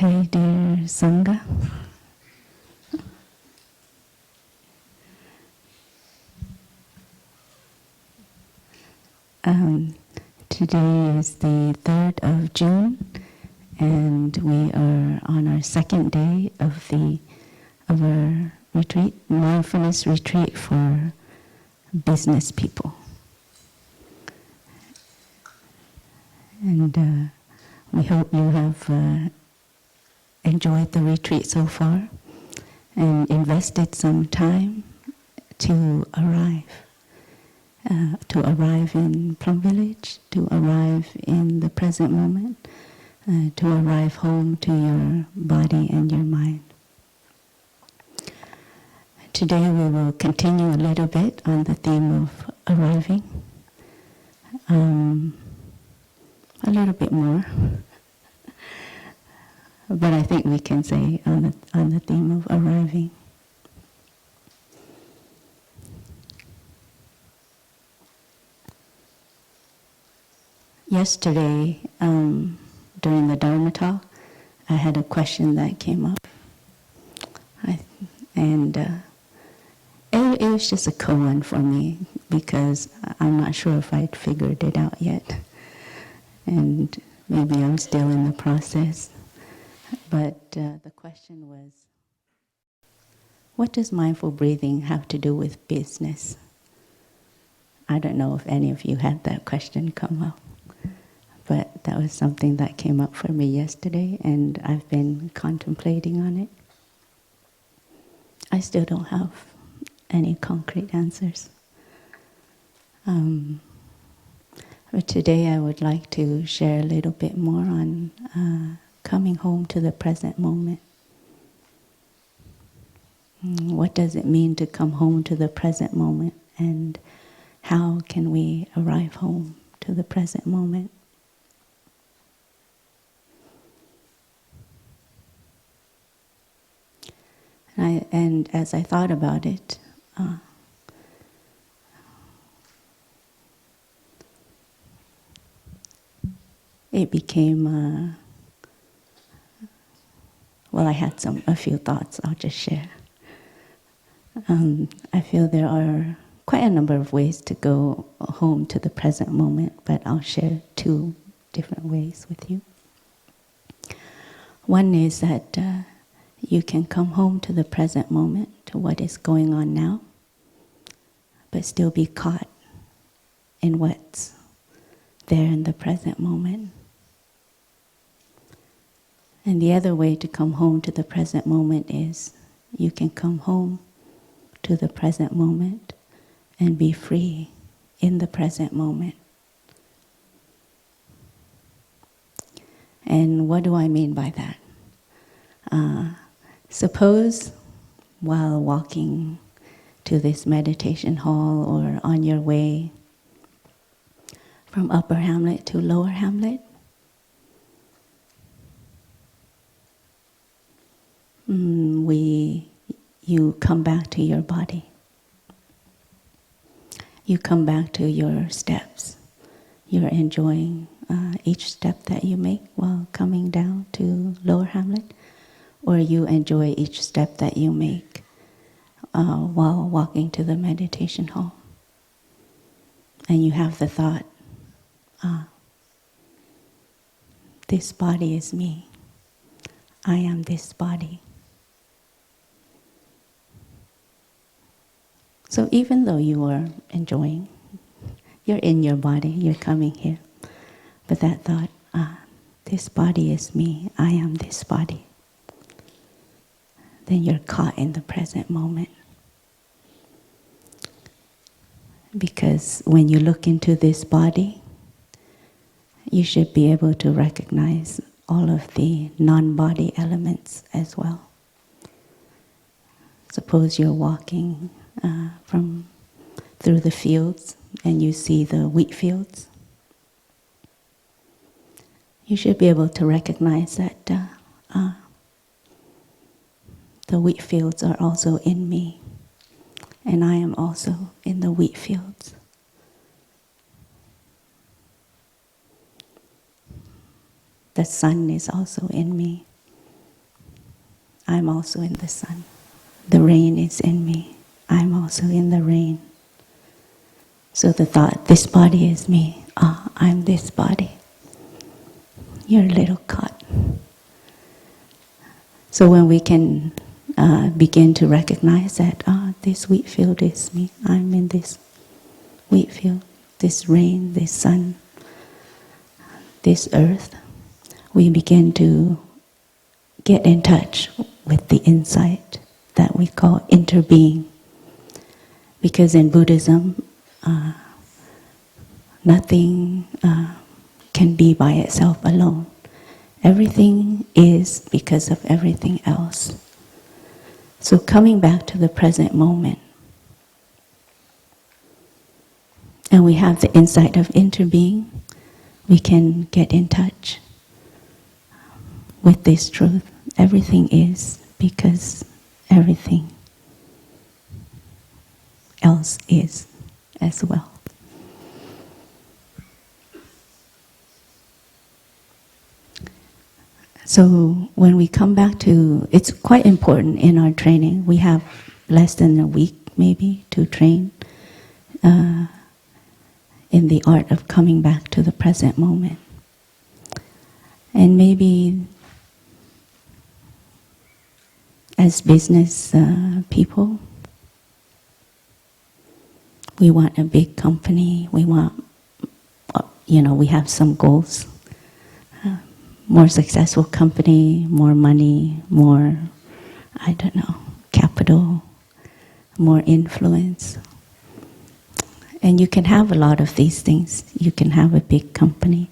Okay, dear Sangha. Today is the 3rd of June, and we are on our second day of our retreat, mindfulness retreat for business people. And we hope you have enjoyed the retreat so far and invested some time to arrive in Plum Village, to arrive in the present moment, to arrive home to your body and your mind. Today we will continue a little bit on the theme of arriving, a little bit more, but I think we can say on the theme of arriving. Yesterday, during the Dharma talk, I had a question that came up, and it was just a koan for me because I'm not sure if I'd figured it out yet, and maybe I'm still in the process. But the question was, what does mindful breathing have to do with business? I don't know if any of you had that question come up. But that was something that came up for me yesterday, and I've been contemplating on it. I still don't have any concrete answers. But today I would like to share a little bit more on coming home to the present moment. What does it mean to come home to the present moment, and how can we arrive home to the present moment? And as I thought about it, it became, I had a few thoughts I'll just share. I feel there are quite a number of ways to go home to the present moment, but I'll share 2 different ways with you. One is that you can come home to the present moment, to what is going on now, but still be caught in what's there in the present moment. And the other way to come home to the present moment is you can come home to the present moment and be free in the present moment. And what do I mean by that? Suppose while walking to this meditation hall or on your way from Upper Hamlet to Lower Hamlet, you come back to your body. You come back to your steps. You're enjoying each step that you make while coming down to Lower Hamlet, or you enjoy each step that you make while walking to the meditation hall. And you have the thought, this body is me. I am this body. So even though you are enjoying, you're in your body, you're coming here, but that thought, this body is me, I am this body. Then you're caught in the present moment. Because when you look into this body, you should be able to recognize all of the non-body elements as well. Suppose you're walking through the fields and you see the wheat fields. You should be able to recognize that the wheat fields are also in me, and I am also in the wheat fields. The sun is also in me, I'm also in the sun. The rain is in me. I'm also in the rain. So the thought, this body is me. I'm this body. You're a little caught. So when we can begin to recognize that, this wheat field is me. I'm in this wheat field, this rain, this sun, this earth, we begin to get in touch with the insight that we call interbeing. Because in Buddhism, nothing can be by itself alone. Everything is because of everything else. So coming back to the present moment, and we have the insight of interbeing, we can get in touch with this truth. Everything is because everything else is as well. So when we come back to, it's quite important in our training. We have less than a week maybe to train in the art of coming back to the present moment. And maybe as business people, we want a big company, we want, we have some goals. More successful company, more money, more, capital, more influence. And you can have a lot of these things. You can have a big company.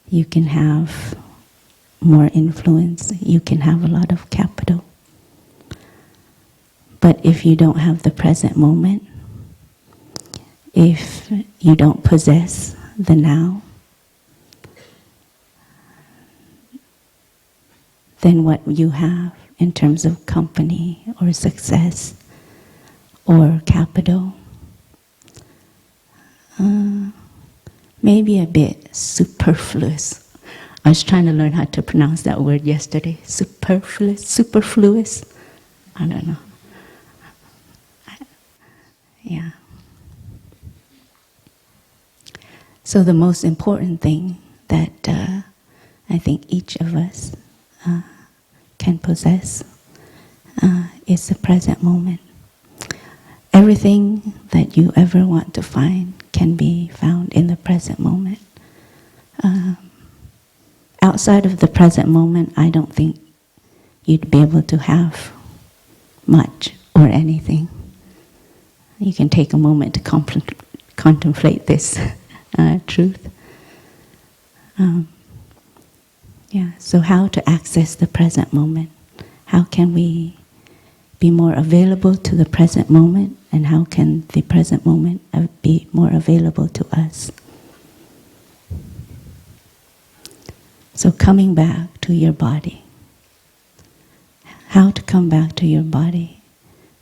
You can have more influence. You can have a lot of capital. But if you don't have the present moment, if you don't possess the now, then what you have in terms of company or success or capital maybe a bit superfluous. I was trying to learn how to pronounce that word yesterday. Superfluous. I don't know. Yeah. So the most important thing that I think each of us can possess is the present moment. Everything that you ever want to find can be found in the present moment. Outside of the present moment, I don't think you'd be able to have much or anything. You can take a moment to contemplate this truth. So how to access the present moment? How can we be more available to the present moment, and how can the present moment be more available to us? So coming back to your body. How to come back to your body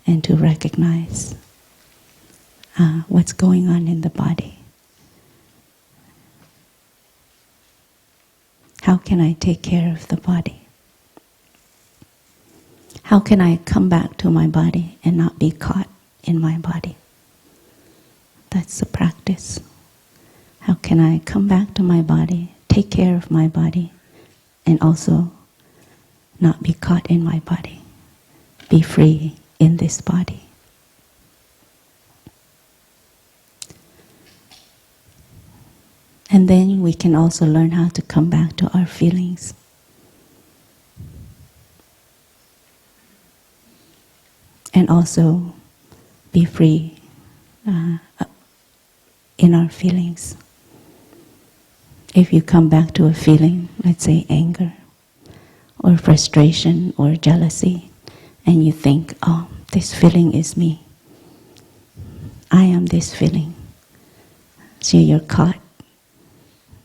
and to recognize what's going on in the body. How can I take care of the body? How can I come back to my body and not be caught in my body? That's the practice. How can I come back to my body, take care of my body, and also not be caught in my body, be free in this body? And then we can also learn how to come back to our feelings. And also be free in our feelings. If you come back to a feeling, let's say anger, or frustration, or jealousy, and you think, this feeling is me. I am this feeling. So you're caught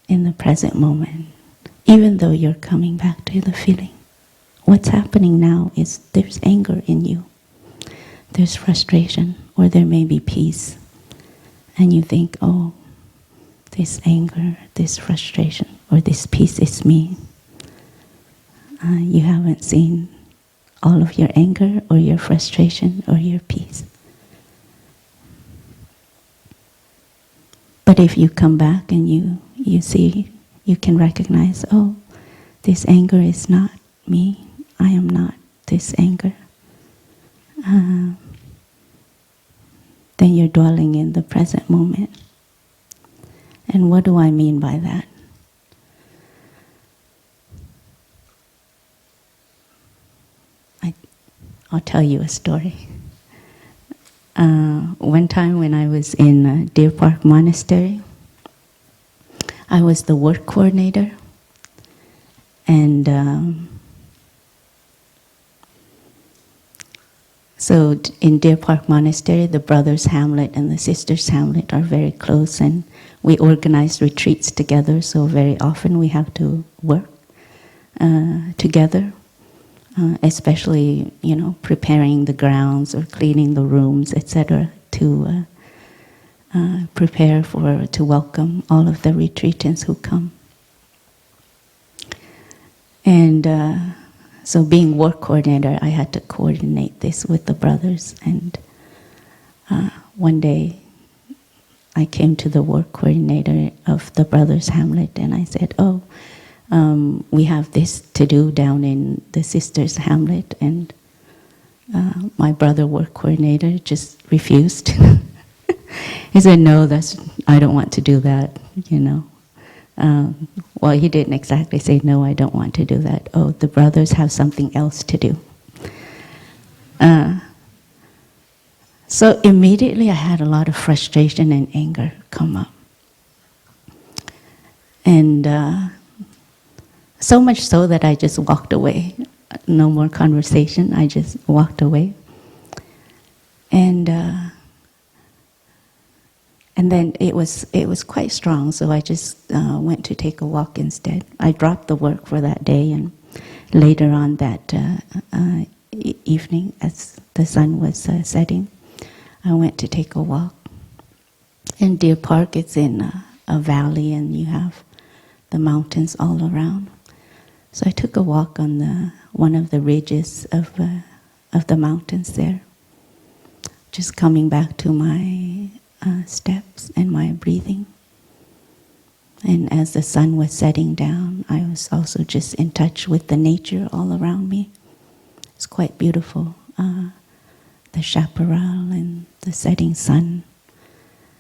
in the present moment, even though you're coming back to the feeling. What's happening now is there's anger in you. There's frustration, or there may be peace. And you think, this anger, this frustration, or this peace is me. You haven't seen all of your anger or your frustration or your peace. But if you come back and you see, you can recognize, oh, this anger is not me. I am not this anger. Then you're dwelling in the present moment. And what do I mean by that? I'll tell you a story. One time when I was in Deer Park Monastery, I was the work coordinator, and so in Deer Park Monastery, the brothers' hamlet and the sisters' hamlet are very close, and we organize retreats together, so very often we have to work together. Especially, preparing the grounds or cleaning the rooms, etc., to prepare to welcome all of the retreatants who come. And so being work coordinator, I had to coordinate this with the brothers. And one day, I came to the work coordinator of the brothers' hamlet, and I said, oh, we have this to do down in the sisters' hamlet, and my brother work coordinator just refused. He said, no, I don't want to do that, Well, he didn't exactly say, no, I don't want to do that. Oh, the brothers have something else to do. So immediately I had a lot of frustration and anger come up. And so much so that I just walked away. No more conversation, I just walked away. And then it was quite strong, so I just went to take a walk instead. I dropped the work for that day, and later on that evening, as the sun was setting, I went to take a walk. In Deer Park, it's in a valley, and you have the mountains all around. So I took a walk on one of the ridges of the mountains there, just coming back to my steps and my breathing. And as the sun was setting down, I was also just in touch with the nature all around me. It's quite beautiful, the chaparral and the setting sun,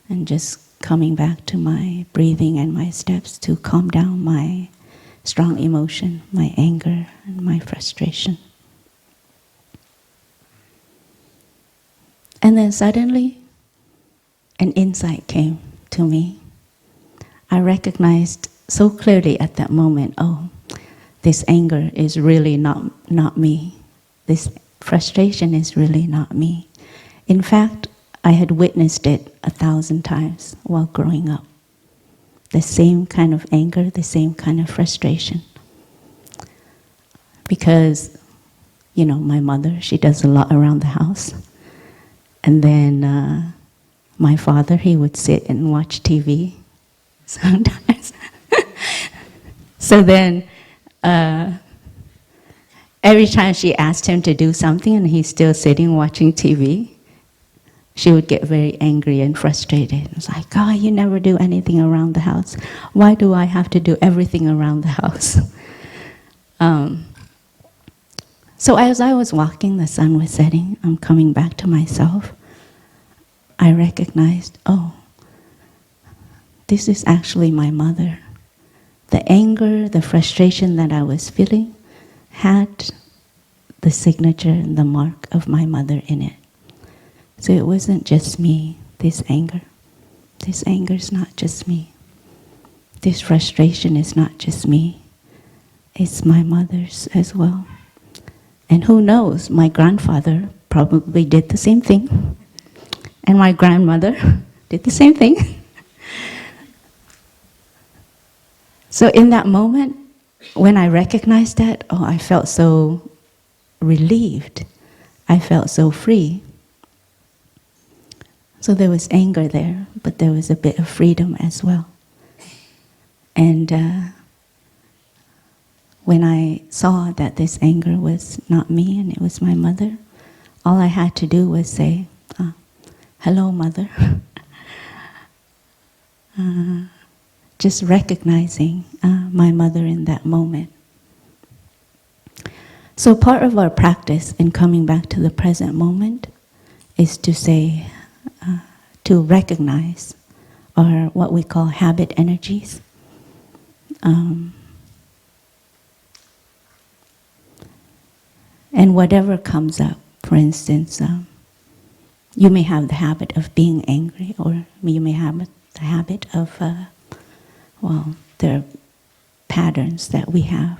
and just coming back to my breathing and my steps to calm down my strong emotion, my anger and my frustration. And then suddenly, an insight came to me. I recognized so clearly at that moment, oh, this anger is really not me. This frustration is really not me. In fact, I had witnessed it 1,000 times while growing up. The same kind of anger, the same kind of frustration. Because, my mother, she does a lot around the house. And then my father, he would sit and watch TV sometimes. So then, every time she asked him to do something and he's still sitting watching TV, she would get very angry and frustrated. It's like, oh, you never do anything around the house. Why do I have to do everything around the house? So as I was walking, the sun was setting, I'm coming back to myself. I recognized, oh, this is actually my mother. The anger, the frustration that I was feeling had the signature and the mark of my mother in it. So it wasn't just me, this anger. This anger is not just me. This frustration is not just me. It's my mother's as well. And who knows, my grandfather probably did the same thing. And my grandmother did the same thing. So in that moment, when I recognized that, oh, I felt so relieved. I felt so free. So there was anger there, but there was a bit of freedom as well. And when I saw that this anger was not me and it was my mother, all I had to do was say, hello, mother. Just recognizing my mother in that moment. So part of our practice in coming back to the present moment is to say, to recognize our what we call habit energies. And whatever comes up, for instance, you may have the habit of being angry, or you may have the habit of, there are patterns that we have,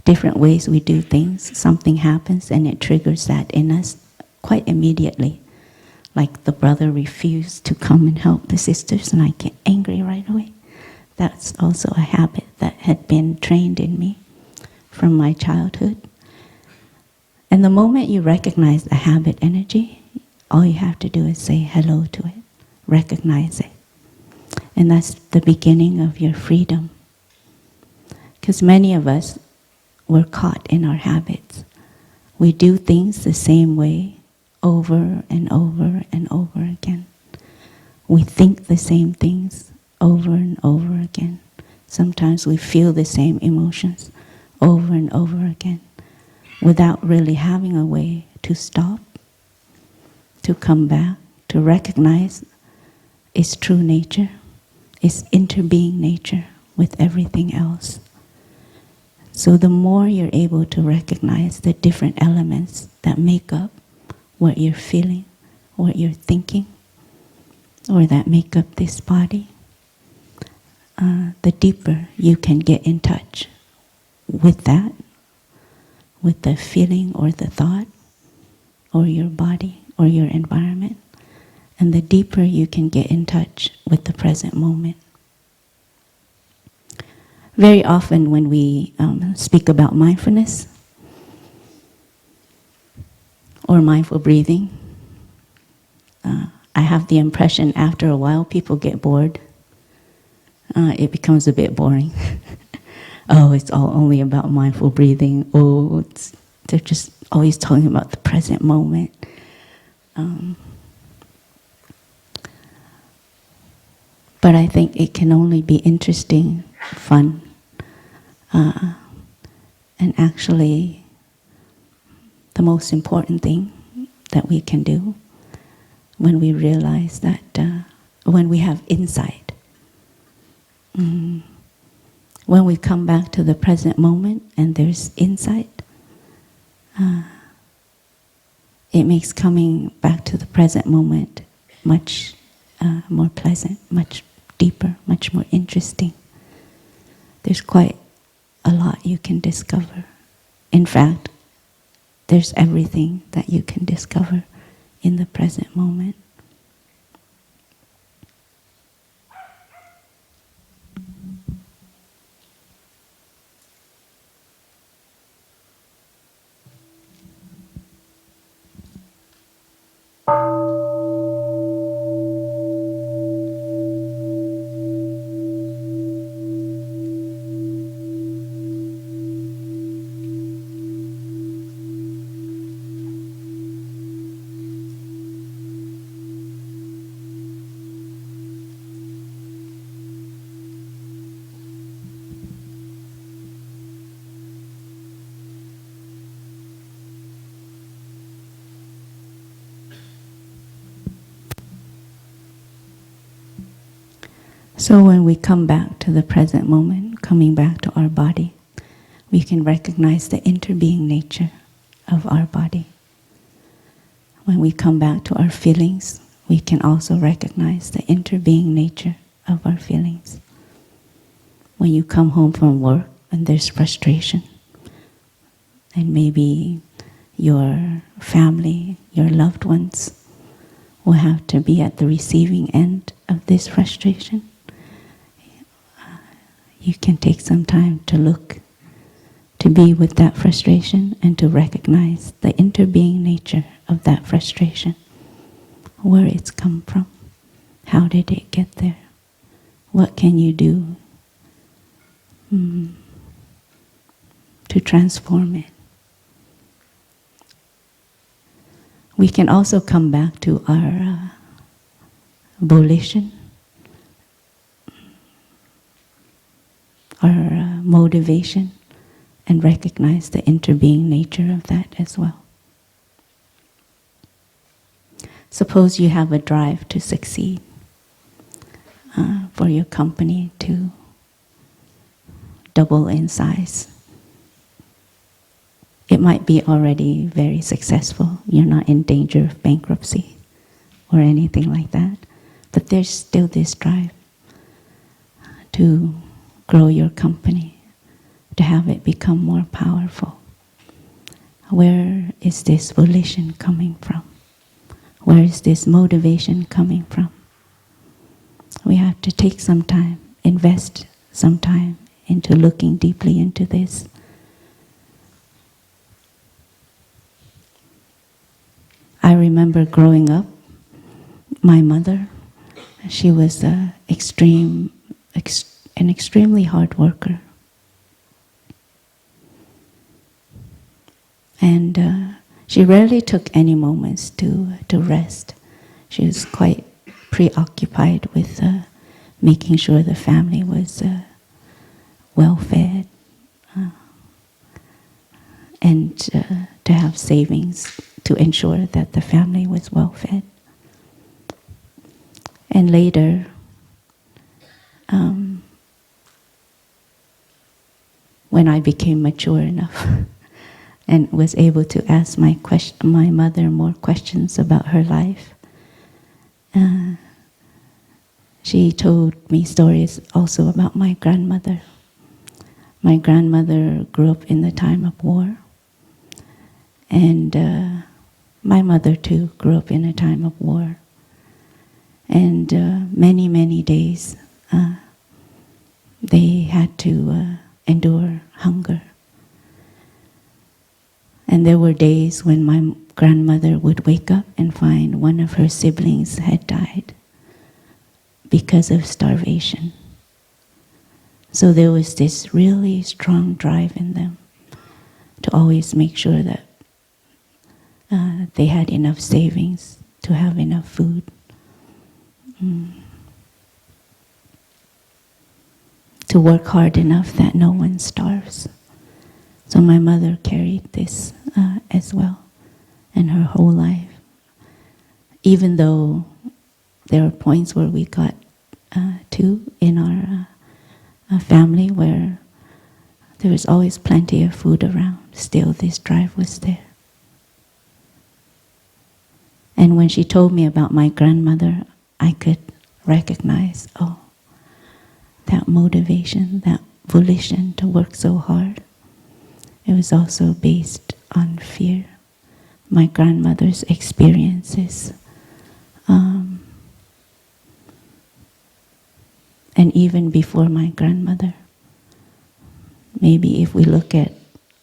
different ways we do things. Something happens and it triggers that in us quite immediately. Like the brother refused to come and help the sisters and I get angry right away. That's also a habit that had been trained in me from my childhood. And the moment you recognize the habit energy, all you have to do is say hello to it, recognize it. And that's the beginning of your freedom. Because many of us were caught in our habits. We do things the same way over and over and over again. We think the same things over and over again. Sometimes we feel the same emotions over and over again without really having a way to stop, to come back, to recognize its true nature, its interbeing nature with everything else. So the more you're able to recognize the different elements that make up what you're feeling, what you're thinking, or that make up this body, the deeper you can get in touch with that, with the feeling or the thought, or your body, or your environment, and the deeper you can get in touch with the present moment. Very often when we speak about mindfulness or mindful breathing, I have the impression after a while people get bored. It becomes a bit boring. Oh, it's all only about mindful breathing. Oh, they're just always talking about the present moment. But I think it can only be interesting, fun, and actually the most important thing that we can do when we realize that, when we have insight. When we come back to the present moment and there's insight, it makes coming back to the present moment much more pleasant, much deeper, much more interesting. There's quite a lot you can discover. In fact, there's everything that you can discover in the present moment. So when we come back to the present moment, coming back to our body, we can recognize the interbeing nature of our body. When we come back to our feelings, we can also recognize the interbeing nature of our feelings. When you come home from work and there's frustration, and maybe your family, your loved ones will have to be at the receiving end of this frustration, you can take some time to look, to be with that frustration and to recognize the interbeing nature of that frustration, where it's come from, how did it get there, what can you do to transform it. We can also come back to our volition, our motivation, and recognize the interbeing nature of that as well. Suppose you have a drive to succeed, for your company to double in size. It might be already very successful. You're not in danger of bankruptcy or anything like that. But there's still this drive to grow your company, to have it become more powerful. Where is this volition coming from? Where is this motivation coming from? We have to take some time, invest some time into looking deeply into this. I remember growing up, my mother, she was an extremely hard worker. And she rarely took any moments to rest. She was quite preoccupied with making sure the family was well fed and to have savings to ensure that the family was well fed. And later, when I became mature enough and was able to ask my mother more questions about her life, she told me stories also about my grandmother. My grandmother grew up in the time of war, and my mother too grew up in a time of war. And many, many days they had to endure hunger. And there were days when my grandmother would wake up and find one of her siblings had died because of starvation. So there was this really strong drive in them to always make sure that they had enough savings to have enough food. To work hard enough that no one starves. So my mother carried this as well in her whole life. Even though there were points where we got to in our family where there was always plenty of food around, still this drive was there. And when she told me about my grandmother, I could recognize, that motivation, that volition to work so hard, it was also based on fear. My grandmother's experiences. And even before my grandmother, maybe if we look at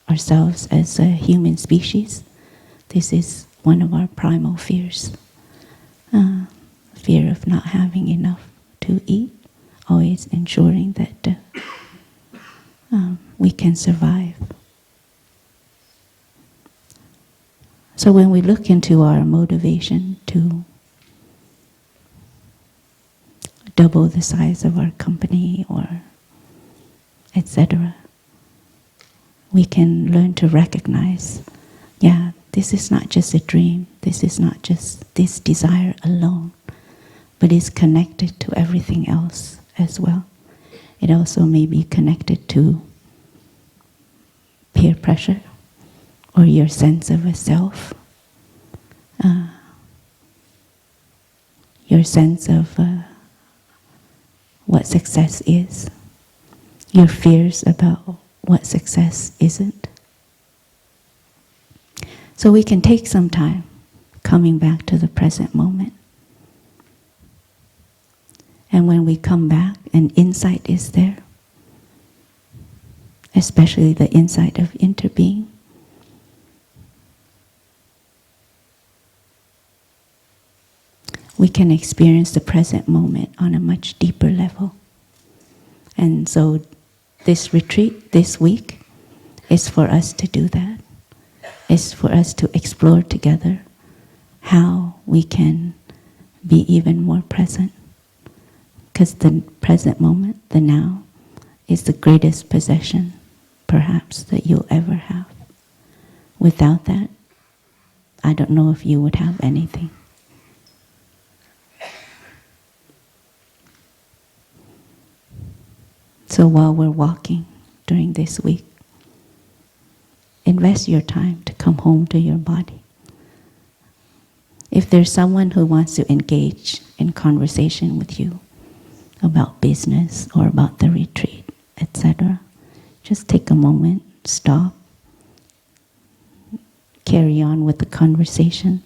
ourselves as a human species, this is one of our primal fears. Fear of not having enough to eat, always ensuring that we can survive. So when we look into our motivation to double the size of our company or etc., we can learn to recognize, this is not just a dream, this is not just this desire alone, but it's connected to everything else as well. It also may be connected to peer pressure or your sense of a self, your sense of what success is, your fears about what success isn't. So we can take some time coming back to the present moment. And when we come back, an insight is there, especially the insight of interbeing. We can experience the present moment on a much deeper level. And so this retreat, this week, is for us to do that. It's for us to explore together how we can be even more present. Because the present moment, the now, is the greatest possession, perhaps, that you'll ever have. Without that, I don't know if you would have anything. So while we're walking during this week, invest your time to come home to your body. If there's someone who wants to engage in conversation with you about business or about the retreat, etc., just take a moment, stop, carry on with the conversation.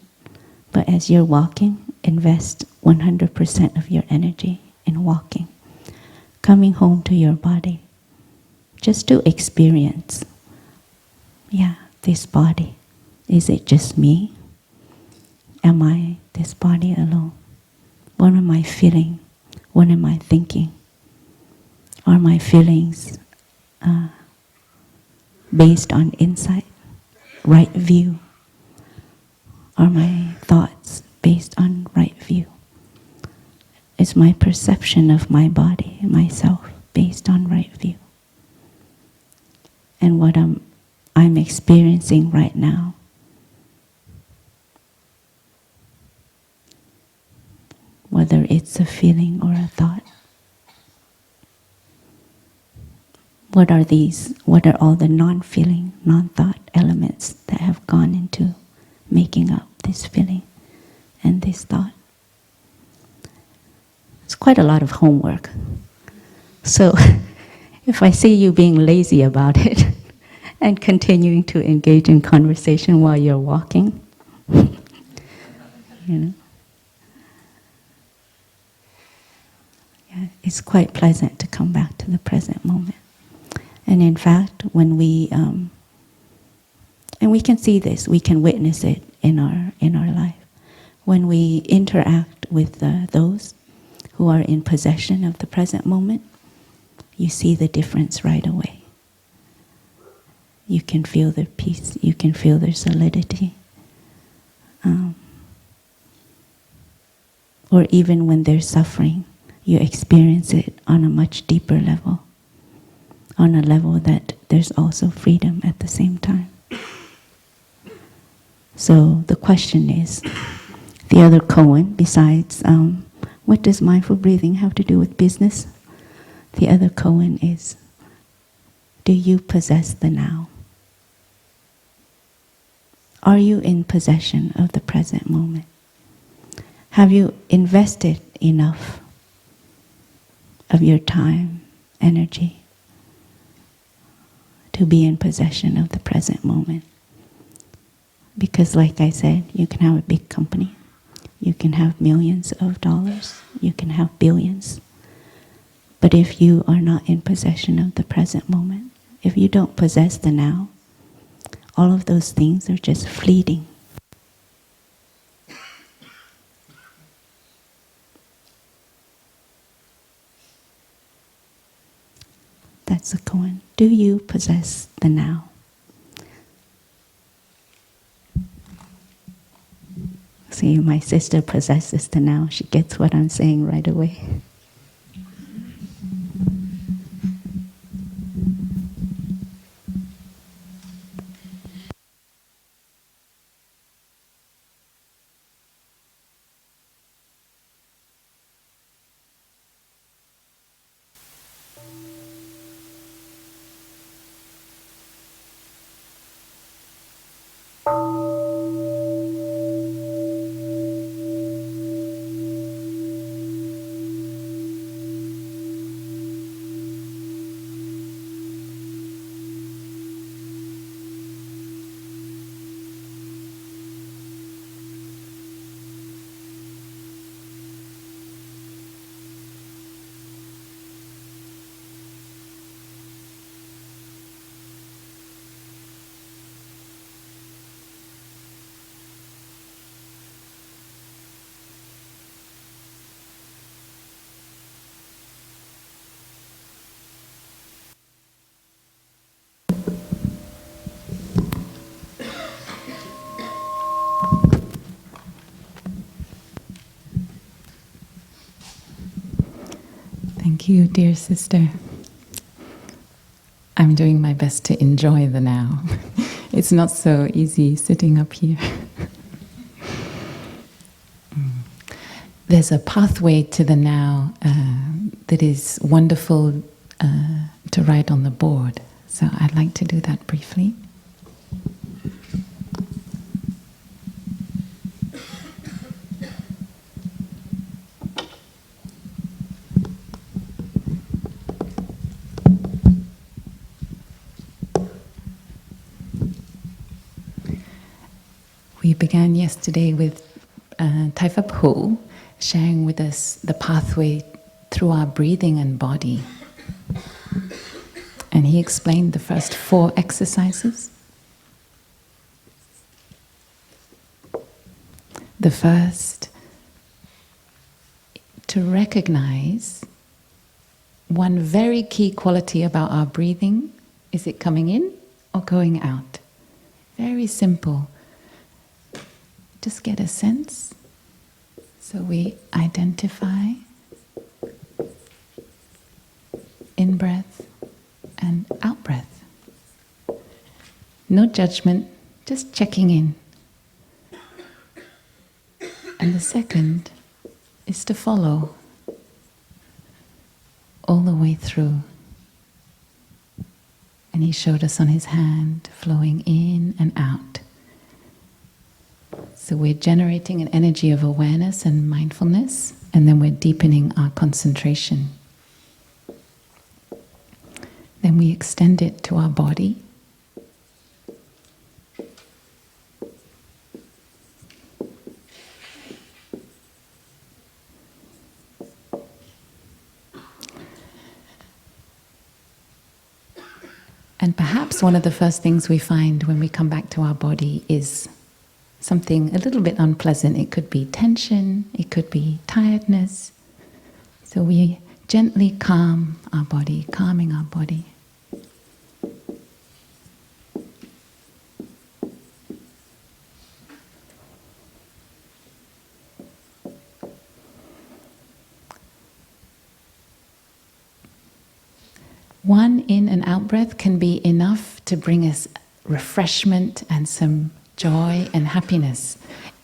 But as you're walking, invest 100% of your energy in walking. Coming home to your body, just to experience, this body. Is it just me? Am I this body alone? What am I feeling? What am I thinking? Are my feelings based on insight, right view? Are my thoughts based on right view? Is my perception of my body, myself, based on right view? And what I'm experiencing right now, whether it's a feeling or a thought, what are all the non-feeling, non-thought elements that have gone into making up this feeling and this thought? It's quite a lot of homework. So if I see you being lazy about it and continuing to engage in conversation while you're walking, it's quite pleasant to come back to the present moment. And in fact, when we and we can see this, we can witness it in our life. When we interact with those who are in possession of the present moment, you see the difference right away. You can feel their peace, you can feel their solidity. Or even when they're suffering, you experience it on a much deeper level, on a level that there's also freedom at the same time. So the question is, the other koan, besides what does mindful breathing have to do with business? The other koan is, do you possess the now? Are you in possession of the present moment? Have you invested enough of your time, energy, to be in possession of the present moment? Because like I said, you can have a big company, you can have millions of dollars, you can have billions. But if you are not in possession of the present moment, if you don't possess the now, all of those things are just fleeting. That's the koan. Do you possess the now? See, my sister possesses the now. She gets what I'm saying right away. Thank you, dear sister. I'm doing my best to enjoy the now. It's not so easy sitting up here. There's a pathway to the now that is wonderful to write on the board. So I'd like to do that briefly. We began yesterday with Taifa Po sharing with us the pathway through our breathing and body. And he explained the first 4 exercises. The first, to recognize one very key quality about our breathing. Is it coming in or going out? Very simple. Just get a sense. So we identify in-breath and out-breath. No judgment, just checking in. And the second is to follow all the way through. And he showed us on his hand, flowing in and out. So we're generating an energy of awareness and mindfulness, and then we're deepening our concentration. Then we extend it to our body. And perhaps one of the first things we find when we come back to our body is something a little bit unpleasant. It could be tension, it could be tiredness. So we gently calm our body, calming our body. One in and out breath can be enough to bring us refreshment and some joy and happiness.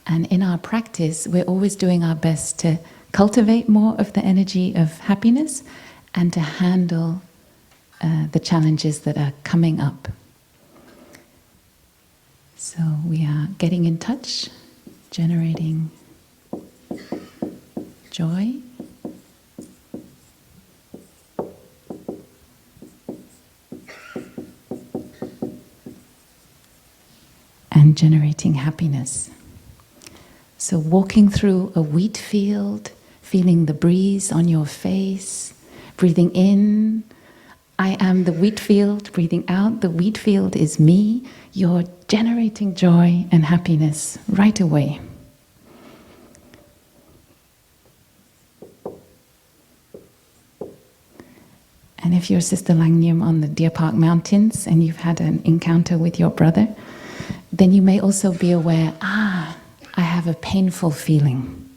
And in our practice, we're always doing our best to cultivate more of the energy of happiness and to handle the challenges that are coming up. So we are getting in touch, generating joy. And generating happiness. So walking through a wheat field, feeling the breeze on your face, breathing in, I am the wheat field, breathing out, the wheat field is me. You're generating joy and happiness right away. And if you're Sister Lang Ngheim on the Deer Park Mountains and you've had an encounter with your brother, then you may also be aware, I have a painful feeling.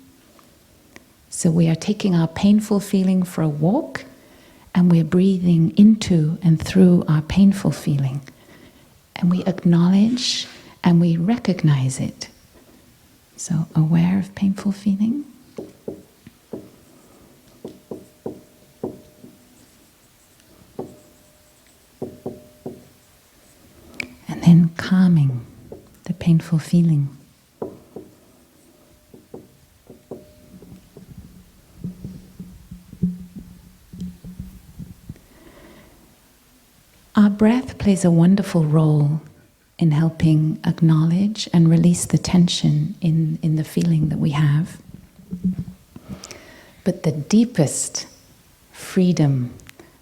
So we are taking our painful feeling for a walk, and we're breathing into and through our painful feeling. And we acknowledge and we recognize it. So aware of painful feeling. And then calming the painful feeling. Our breath plays a wonderful role in helping acknowledge and release the tension in the feeling that we have. But the deepest freedom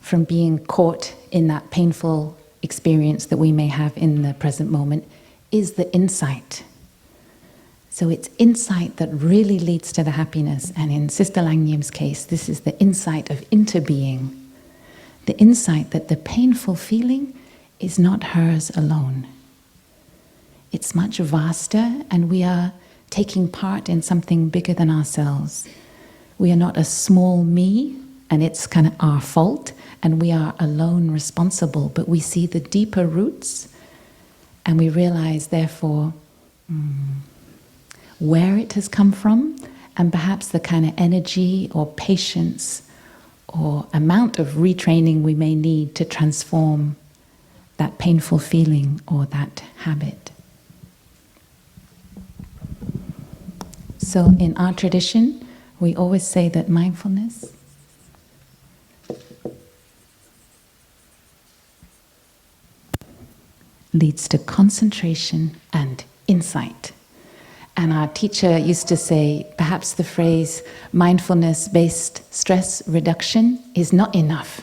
from being caught in that painful experience that we may have in the present moment is the insight. So it's insight that really leads to the happiness. And in Sister Lang Ngheim's case, this is the insight of interbeing. The insight that the painful feeling is not hers alone. It's much vaster, and we are taking part in something bigger than ourselves. We are not a small me and it's kind of our fault, and we are alone responsible, but we see the deeper roots, and we realize, therefore, where it has come from, and perhaps the kind of energy or patience or amount of retraining we may need to transform that painful feeling or that habit. So in our tradition, we always say that mindfulness leads to concentration and insight. And our teacher used to say, perhaps the phrase mindfulness-based stress reduction is not enough.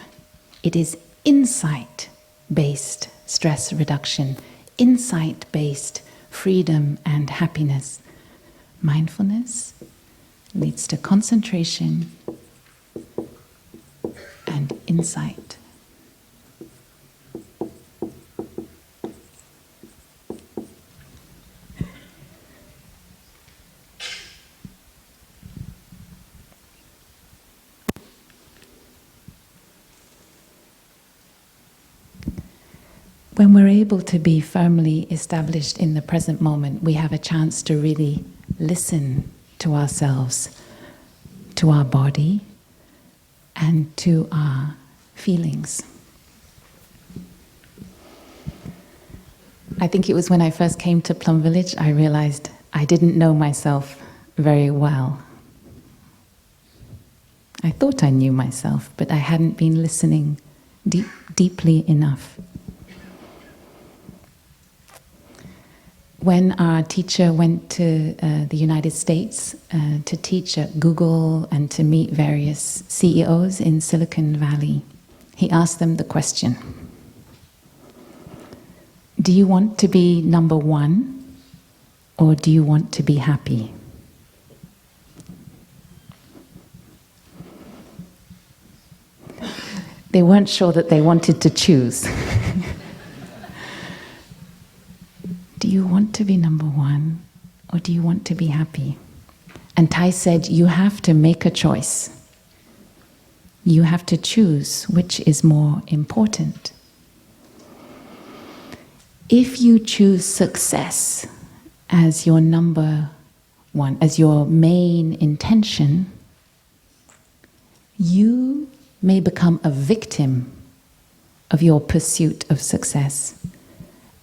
It is insight-based stress reduction, insight-based freedom and happiness. Mindfulness leads to concentration and insight. When we're able to be firmly established in the present moment, we have a chance to really listen to ourselves, to our body, and to our feelings. I think it was when I first came to Plum Village, I realized I didn't know myself very well. I thought I knew myself, but I hadn't been listening deeply enough. When our teacher went to the United States to teach at Google and to meet various CEOs in Silicon Valley, he asked them the question, do you want to be number one, or do you want to be happy? They weren't sure that they wanted to choose. Do you want to be number one, or do you want to be happy? And Tai said, you have to make a choice. You have to choose which is more important. If you choose success as your number one, as your main intention, you may become a victim of your pursuit of success.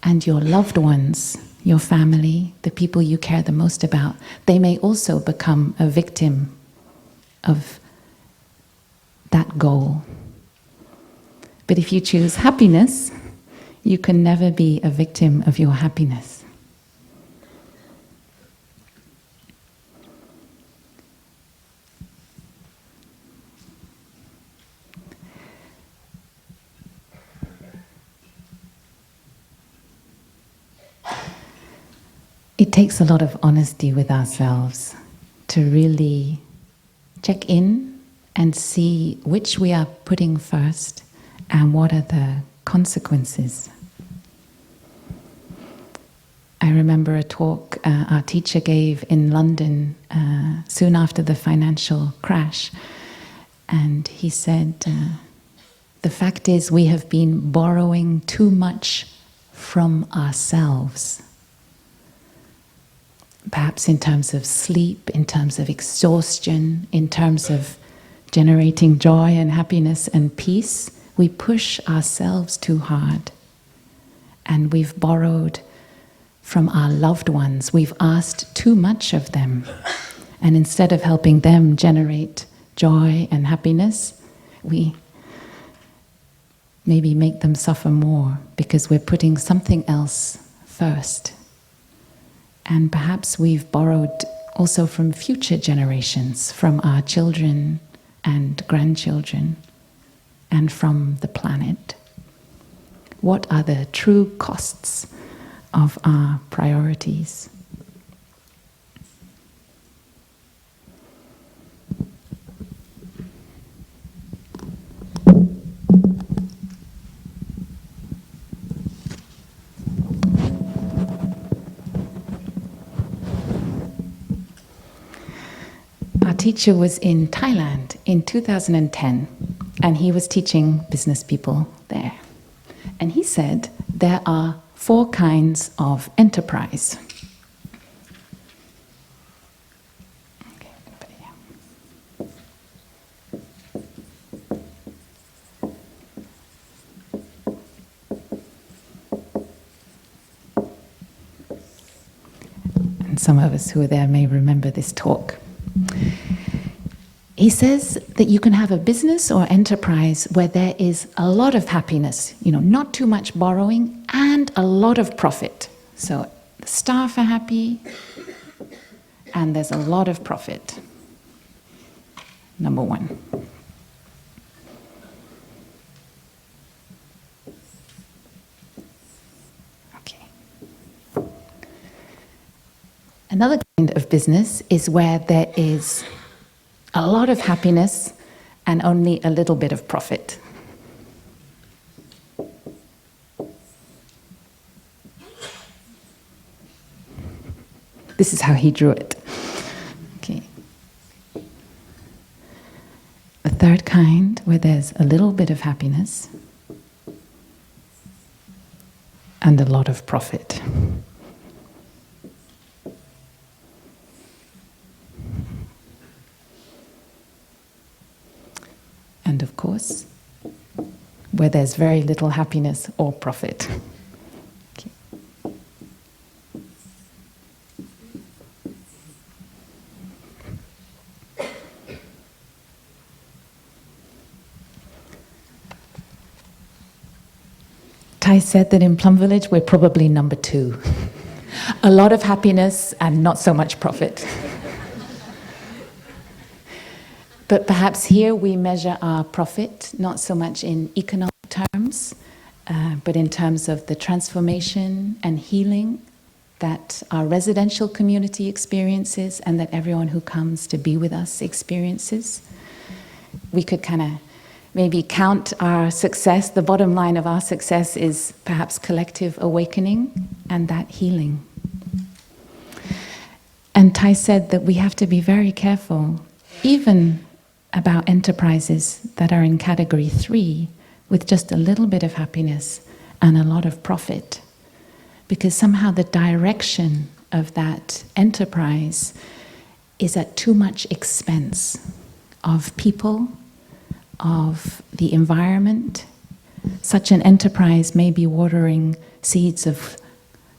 And your loved ones, your family, the people you care the most about, they may also become a victim of that goal. But if you choose happiness, you can never be a victim of your happiness. It takes a lot of honesty with ourselves to really check in and see which we are putting first and what are the consequences. I remember a talk our teacher gave in London soon after the financial crash, and he said, the fact is we have been borrowing too much from ourselves. Perhaps in terms of sleep, in terms of exhaustion, in terms of generating joy and happiness and peace, we push ourselves too hard. And we've borrowed from our loved ones. We've asked too much of them. And instead of helping them generate joy and happiness, we maybe make them suffer more because we're putting something else first. And perhaps we've borrowed also from future generations, from our children and grandchildren, and from the planet. What are the true costs of our priorities? teacher was in Thailand in 2010, and he was teaching business people there. And he said there are 4 kinds of enterprise. Okay, I'm gonna put it here. And some of us who are there may remember this talk. He says that you can have a business or enterprise where there is a lot of happiness, not too much borrowing, and a lot of profit. So the staff are happy, and there's a lot of profit. Number 1. Okay. Another kind of business is where there is a lot of happiness and only a little bit of profit. This is how he drew it. Okay. The third kind, where there's a little bit of happiness and a lot of profit. And of course, where there's very little happiness or profit. Okay. Thai said that in Plum Village we're probably number 2. A lot of happiness and not so much profit. But perhaps here we measure our profit not so much in economic terms, but in terms of the transformation and healing that our residential community experiences and that everyone who comes to be with us experiences. We could kind of maybe count our success. The bottom line of our success is perhaps collective awakening and that healing. And Thai said that we have to be very careful, even about enterprises that are in category 3 with just a little bit of happiness and a lot of profit. Because somehow the direction of that enterprise is at too much expense of people, of the environment. Such an enterprise may be watering seeds of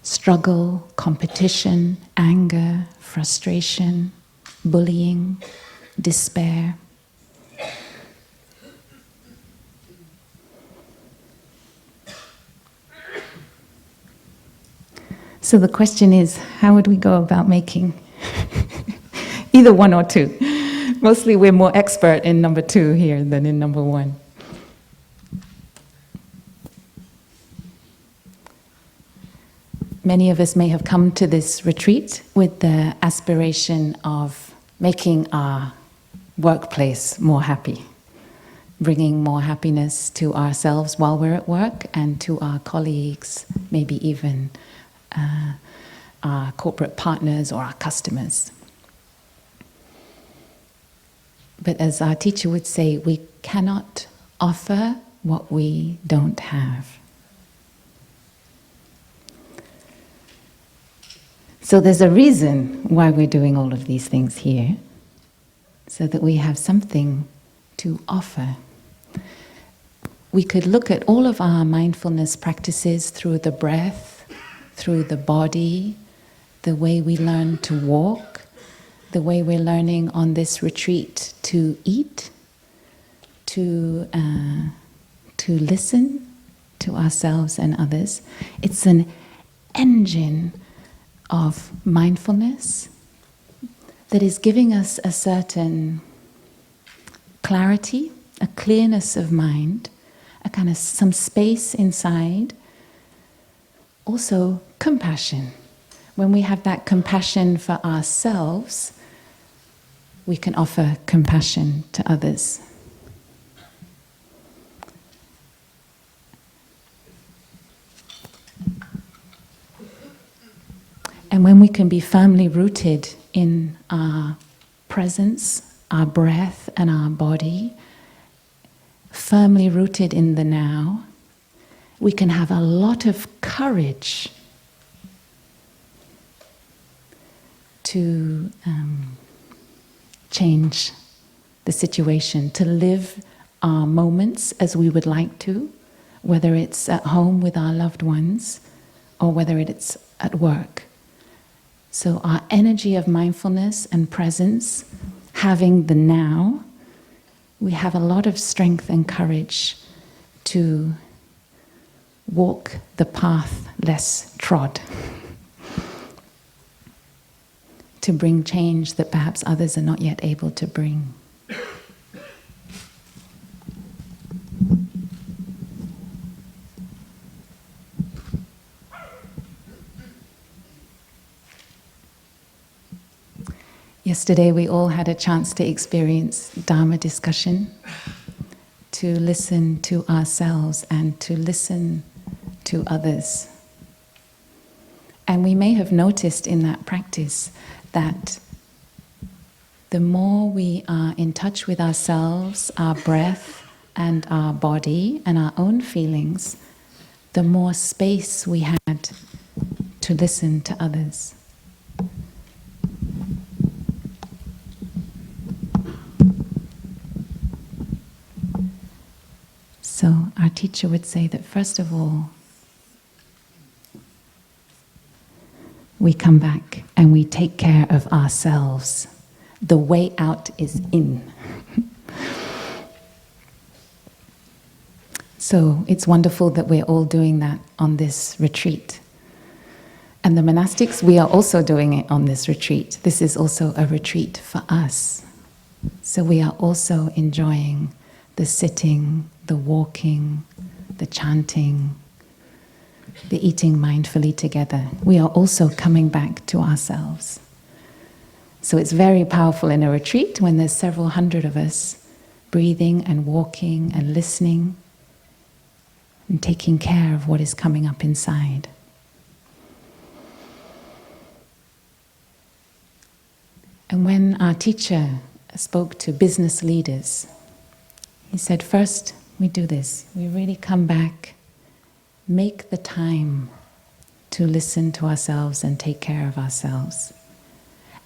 struggle, competition, anger, frustration, bullying, despair. So the question is, how would we go about making either 1 or 2? Mostly we're more expert in number 2 here than in number 1. Many of us may have come to this retreat with the aspiration of making our workplace more happy, bringing more happiness to ourselves while we're at work and to our colleagues, maybe even our corporate partners or our customers. But as our teacher would say, we cannot offer what we don't have. So there's a reason why we're doing all of these things here, so that we have something to offer. We could look at all of our mindfulness practices through the breath, through the body, the way we learn to walk, the way we're learning on this retreat to eat, to listen to ourselves and others. It's an engine of mindfulness that is giving us a certain clarity, a clearness of mind, a kind of some space inside. Also, compassion. When we have that compassion for ourselves, we can offer compassion to others. And when we can be firmly rooted in our presence our breath and our body, firmly rooted in the now, we can have a lot of courage to change the situation, to live our moments as we would like to, whether it's at home with our loved ones or whether it's at work. So our energy of mindfulness and presence, having the now, we have a lot of strength and courage to walk the path less trod, to bring change that perhaps others are not yet able to bring. Yesterday we all had a chance to experience Dharma discussion, to listen to ourselves and to listen to others. And we may have noticed in that practice that the more we are in touch with ourselves, our breath and our body and our own feelings, the more space we had to listen to others. So our teacher would say that first of all, we come back and we take care of ourselves. The way out is in. So it's wonderful that we're all doing that on this retreat. And the monastics, we are also doing it on this retreat. This is also a retreat for us. So we are also enjoying the sitting, the walking, the chanting, the eating mindfully together. We are also coming back to ourselves. So it's very powerful in a retreat when there's several hundred of us breathing and walking and listening and taking care of what is coming up inside. And when our teacher spoke to business leaders, he said, first we do this. We really come back, make the time to listen to ourselves and take care of ourselves.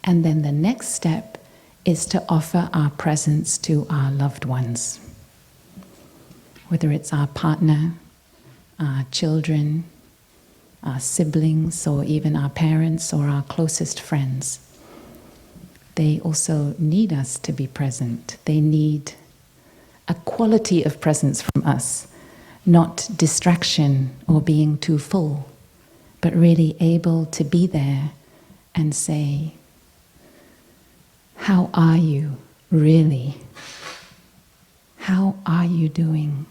And then the next step is to offer our presence to our loved ones. Whether it's our partner, our children, our siblings, or even our parents or our closest friends. They also need us to be present. They need a quality of presence from us, not distraction or being too full, but really able to be there and say, how are you really? How are you doing?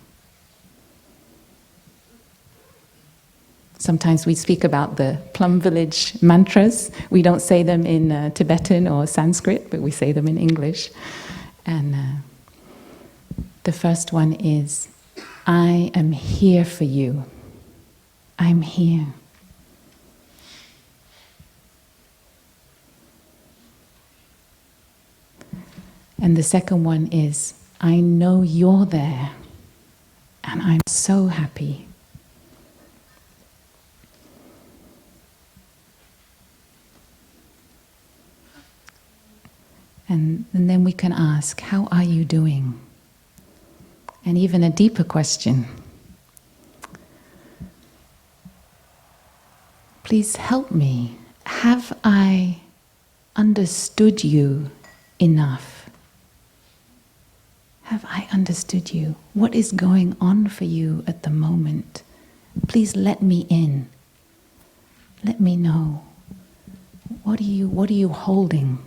Sometimes we speak about the Plum Village mantras. We don't say them in Tibetan or Sanskrit, but we say them in English. And the first one is, I am here for you. I'm here. And the second one is, I know you're there, and I'm so happy. And then we can ask, how are you doing? And even a deeper question. Please help me. Have I understood you enough? Have I understood you? What is going on for you at the moment? Please let me in. Let me know. What are you holding?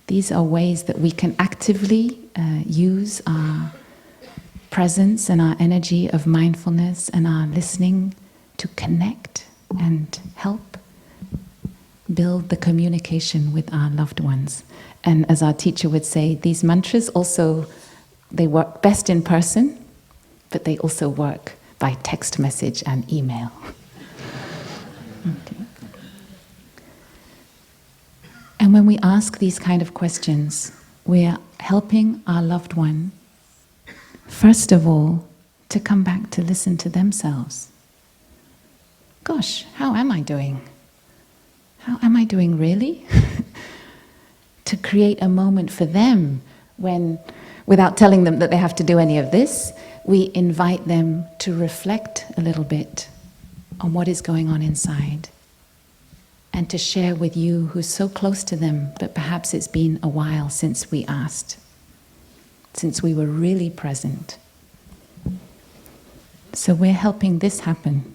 These are ways that we can actively use our presence and our energy of mindfulness and our listening to connect and help build the communication with our loved ones. And as our teacher would say, these mantras also, they work best in person, but they also work by text message and email. Okay. And when we ask these kind of questions, we're helping our loved one, first of all, to come back to listen to themselves. Gosh, how am I doing? How am I doing really? To create a moment for them when, without telling them that they have to do any of this, we invite them to reflect a little bit on what is going on inside and to share with you who's so close to them, but perhaps it's been a while since we asked, since we were really present. So we're helping this happen.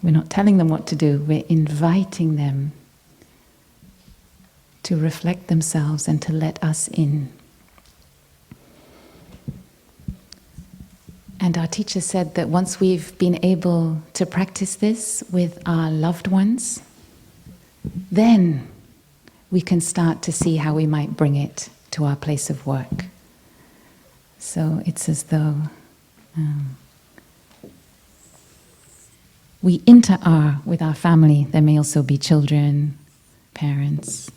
We're not telling them what to do, we're inviting them to reflect themselves and to let us in. And our teacher said that once we've been able to practice this with our loved ones, then we can start to see how we might bring it to our place of work. So it's as though we inter-are with our family. There may also be children, parents.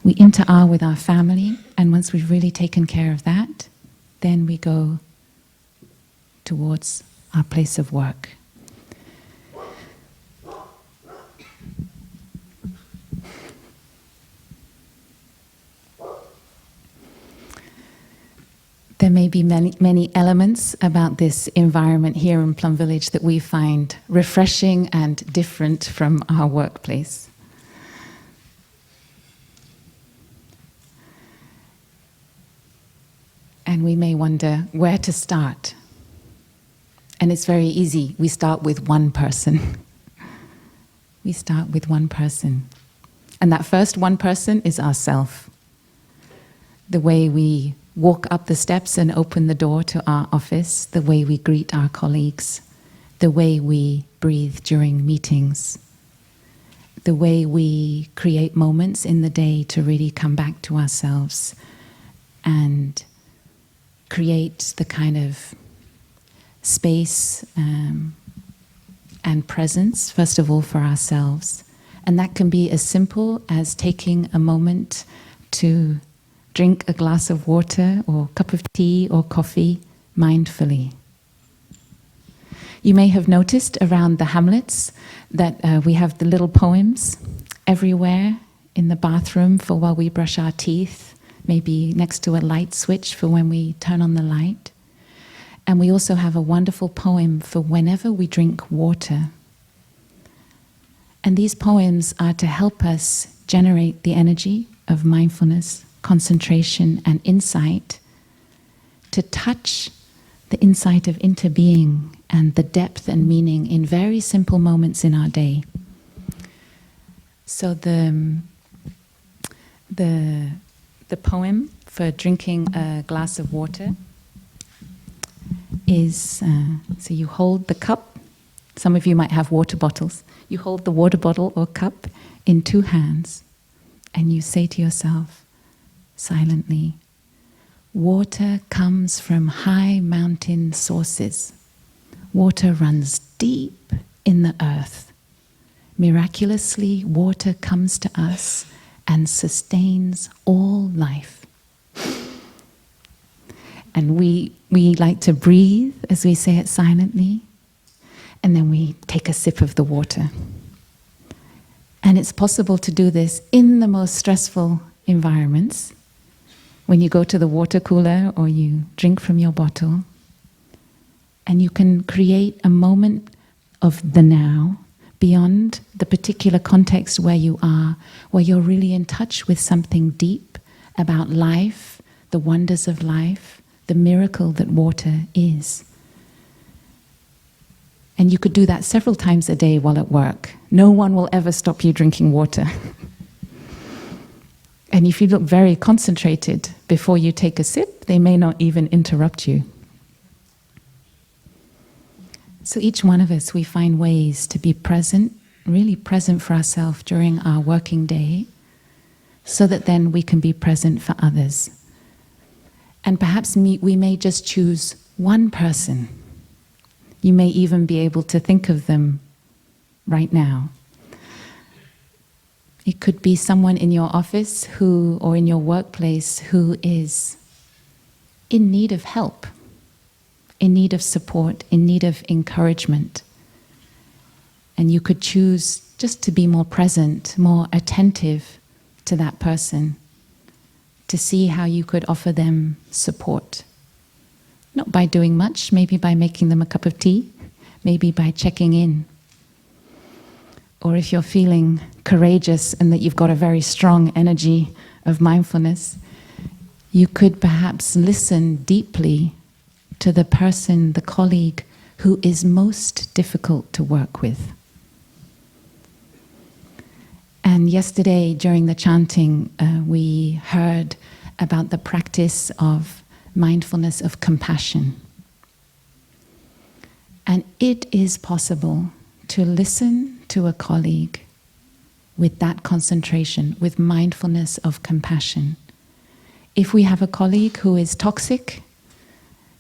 We inter-are with our family, and once we've really taken care of that, then we go towards our place of work. There may be many elements about this environment here in Plum Village that we find refreshing and different from our workplace. And we may wonder where to start. And it's very easy. We start with one person. We start with one person. And that first one person is ourself. The way we walk up the steps and open the door to our office, the way we greet our colleagues, the way we breathe during meetings, the way we create moments in the day to really come back to ourselves and create the kind of space and presence, first of all, for ourselves. And that can be as simple as taking a moment to drink a glass of water or cup of tea or coffee mindfully. You may have noticed around the hamlets that we have the little poems everywhere in the bathroom for while we brush our teeth, maybe next to a light switch for when we turn on the light. And we also have a wonderful poem for whenever we drink water. And these poems are to help us generate the energy of mindfulness, concentration, and insight, to touch the insight of interbeing and the depth and meaning in very simple moments in our day. So the poem for drinking a glass of water is, so you hold the cup, some of you might have water bottles, you hold the water bottle or cup in two hands and you say to yourself silently, water comes from high mountain sources. Water runs deep in the earth. Miraculously, water comes to us and sustains all life. And we like to breathe as we say it silently, and then we take a sip of the water. And it's possible to do this in the most stressful environments, when you go to the water cooler or you drink from your bottle, and you can create a moment of the now, beyond the particular context where you are, where you're really in touch with something deep about life, the wonders of life, the miracle that water is. And you could do that several times a day while at work. No one will ever stop you drinking water. And if you look very concentrated before you take a sip, they may not even interrupt you. So each one of us, we find ways to be present, really present for ourselves during our working day, so that then we can be present for others. And perhaps we may just choose one person. You may even be able to think of them right now. It could be someone in your office who, or in your workplace, who is in need of help, in need of support, in need of encouragement. And you could choose just to be more present, more attentive to that person, to see how you could offer them support. Not by doing much, maybe by making them a cup of tea, maybe by checking in. Or if you're feeling courageous and that you've got a very strong energy of mindfulness, you could perhaps listen deeply to the person, the colleague, who is most difficult to work with. And yesterday during the chanting, we heard about the practice of mindfulness of compassion. And it is possible to listen to a colleague with that concentration, with mindfulness of compassion. If we have a colleague who is toxic,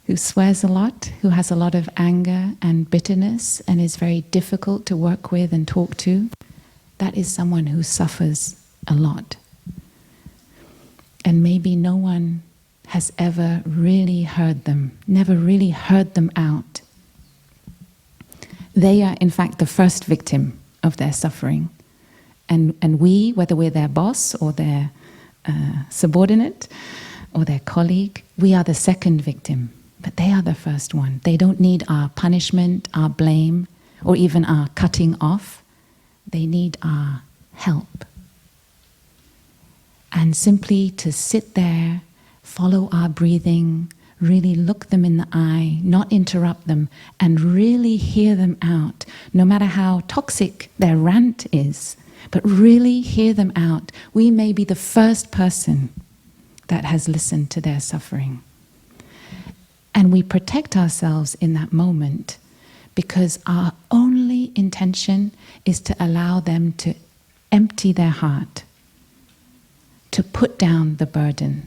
who swears a lot, who has a lot of anger and bitterness and is very difficult to work with and talk to, that is someone who suffers a lot. And maybe no one has ever really heard them, never really heard them out. They are, in fact, the first victim of their suffering. And we, whether we're their boss or their subordinate or their colleague, we are the second victim. But they are the first one. They don't need our punishment, our blame, or even our cutting off. They need our help. And simply to sit there, follow our breathing, really look them in the eye, not interrupt them, and really hear them out, no matter how toxic their rant is, but really hear them out. We may be the first person that has listened to their suffering. And we protect ourselves in that moment because our only intention is to allow them to empty their heart, to put down the burden.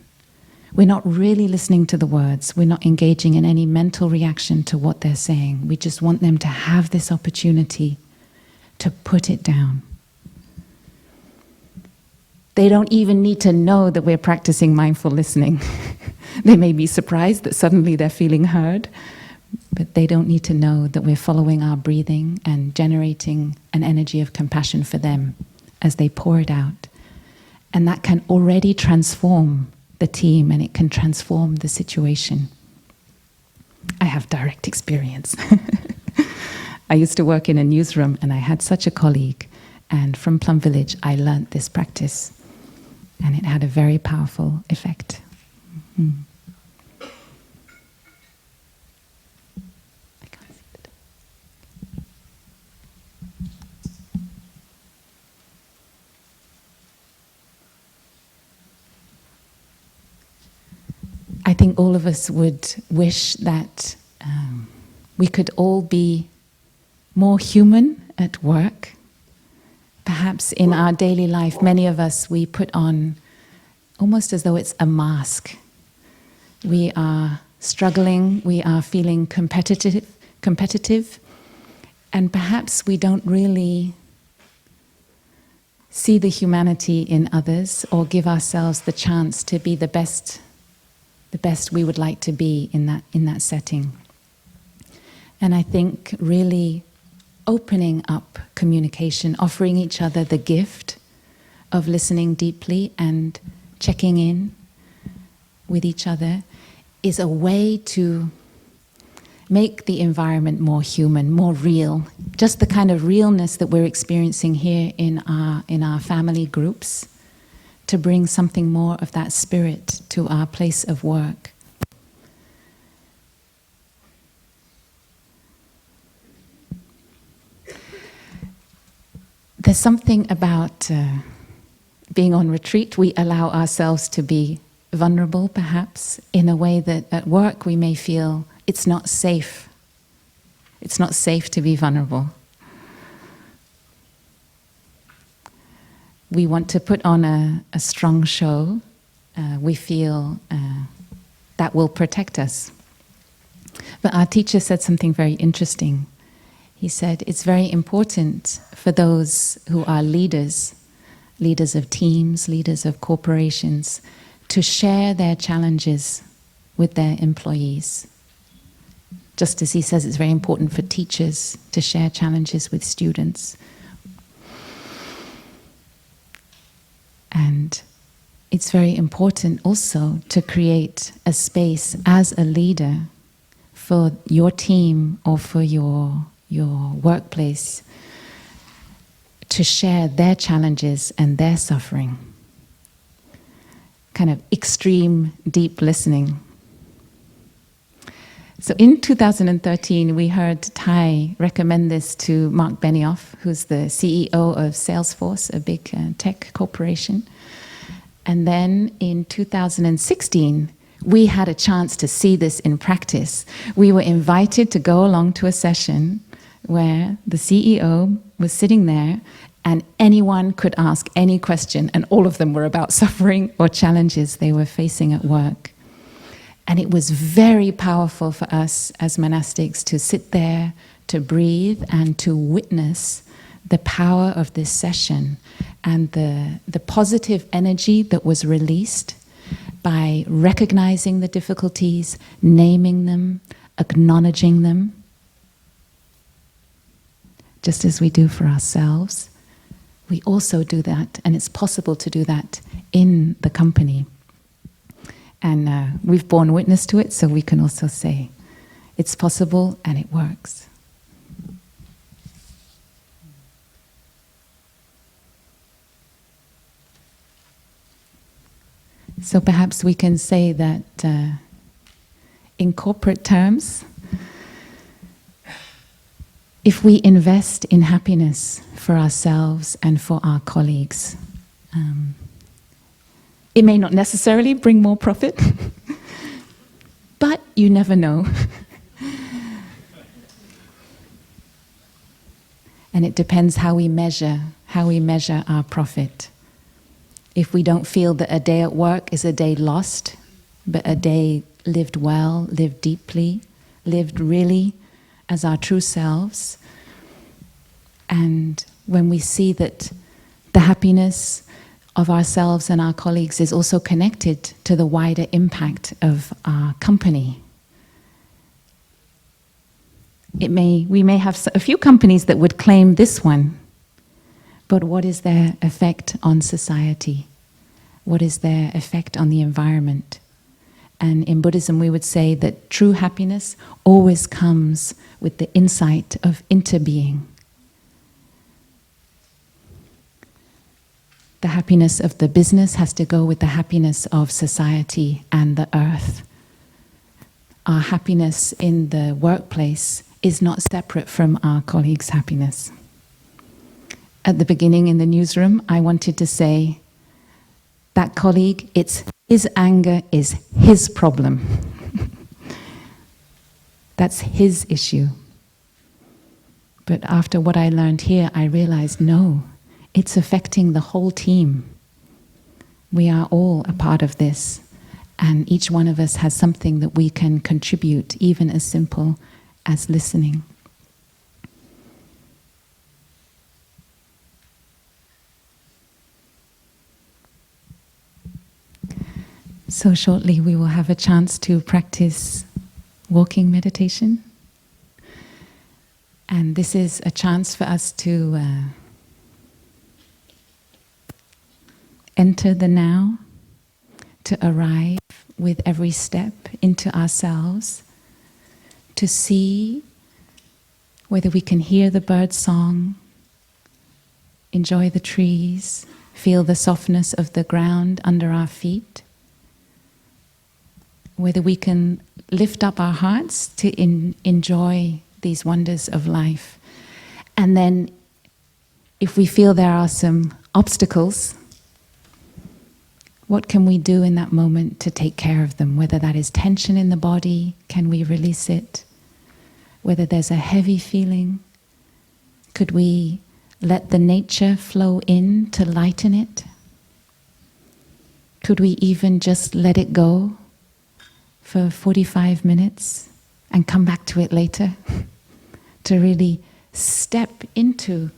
We're not really listening to the words. We're not engaging in any mental reaction to what they're saying. We just want them to have this opportunity to put it down. They don't even need to know that we're practicing mindful listening. They may be surprised that suddenly they're feeling heard, but they don't need to know that we're following our breathing and generating an energy of compassion for them as they pour it out. And that can already transform the team, and it can transform the situation. I have direct experience. I used to work in a newsroom, and I had such a colleague. And from Plum Village, I learnt this practice. And it had a very powerful effect. Mm. I think all of us would wish that we could all be more human at work. Perhaps in our daily life, many of us, we put on almost as though it's a mask. We are struggling, we are feeling competitive, and perhaps we don't really see the humanity in others or give ourselves the chance to be the best we would like to be in that setting. And I think really opening up communication, offering each other the gift of listening deeply and checking in with each other is a way to make the environment more human, more real. Just the kind of realness that we're experiencing here in our family groups, to bring something more of that spirit to our place of work. There's something about being on retreat. We allow ourselves to be vulnerable, perhaps, in a way that at work we may feel it's not safe. It's not safe to be vulnerable. We want to put on a strong show. We feel that will protect us. But our teacher said something very interesting. He said it's very important for those who are leaders leaders of teams, leaders of corporations, to share their challenges with their employees. Just as he says it's very important for teachers to share challenges with students. And it's very important also to create a space as a leader for your team or for your workplace to share their challenges and their suffering. Kind of extreme, deep listening. So in 2013, we heard Ty recommend this to Mark Benioff, who's the CEO of Salesforce, a big tech corporation. And then in 2016, we had a chance to see this in practice. We were invited to go along to a session where the CEO was sitting there and anyone could ask any question, and all of them were about suffering or challenges they were facing at work. And it was very powerful for us as monastics to sit there, to breathe, and to witness the power of this session and the positive energy that was released by recognizing the difficulties, naming them, acknowledging them, just as we do for ourselves. We also do that, and it's possible to do that in the company. And we've borne witness to it, so we can also say it's possible and it works. So perhaps we can say that in corporate terms, if we invest in happiness for ourselves and for our colleagues, it may not necessarily bring more profit, but you never know. And it depends how we measure our profit. If we don't feel that a day at work is a day lost, but a day lived well, lived deeply, lived really as our true selves, and when we see that the happiness of ourselves and our colleagues is also connected to the wider impact of our company. We may have a few companies that would claim this one, but what is their effect on society? What is their effect on the environment? And in Buddhism we would say that true happiness always comes with the insight of interbeing. The happiness of the business has to go with the happiness of society and the earth. Our happiness in the workplace is not separate from our colleagues' happiness. At the beginning in the newsroom, I wanted to say, that colleague, it's his anger is his problem. That's his issue. But after what I learned here, I realized, no, it's affecting the whole team. We are all a part of this, and each one of us has something that we can contribute, even as simple as listening. So shortly we will have a chance to practice walking meditation. And this is a chance for us to enter the now, to arrive with every step into ourselves, to see whether we can hear the bird song, enjoy the trees, feel the softness of the ground under our feet, whether we can lift up our hearts to enjoy these wonders of life. And then if we feel there are some obstacles, what can we do in that moment to take care of them? Whether that is tension in the body, can we release it? Whether there's a heavy feeling, could we let the nature flow in to lighten it? Could we even just let it go for 45 minutes and come back to it later? To really step into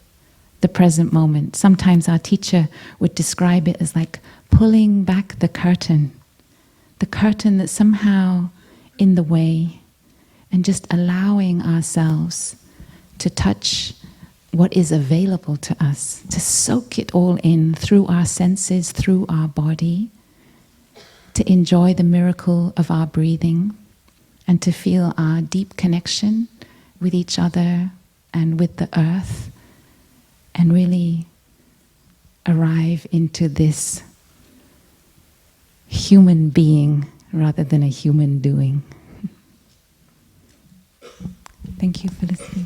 the present moment. Sometimes our teacher would describe it as like pulling back the curtain that's somehow in the way, and just allowing ourselves to touch what is available to us, to soak it all in through our senses, through our body, to enjoy the miracle of our breathing, and to feel our deep connection with each other and with the earth, and really arrive into this human being rather than a human doing. Thank you for listening.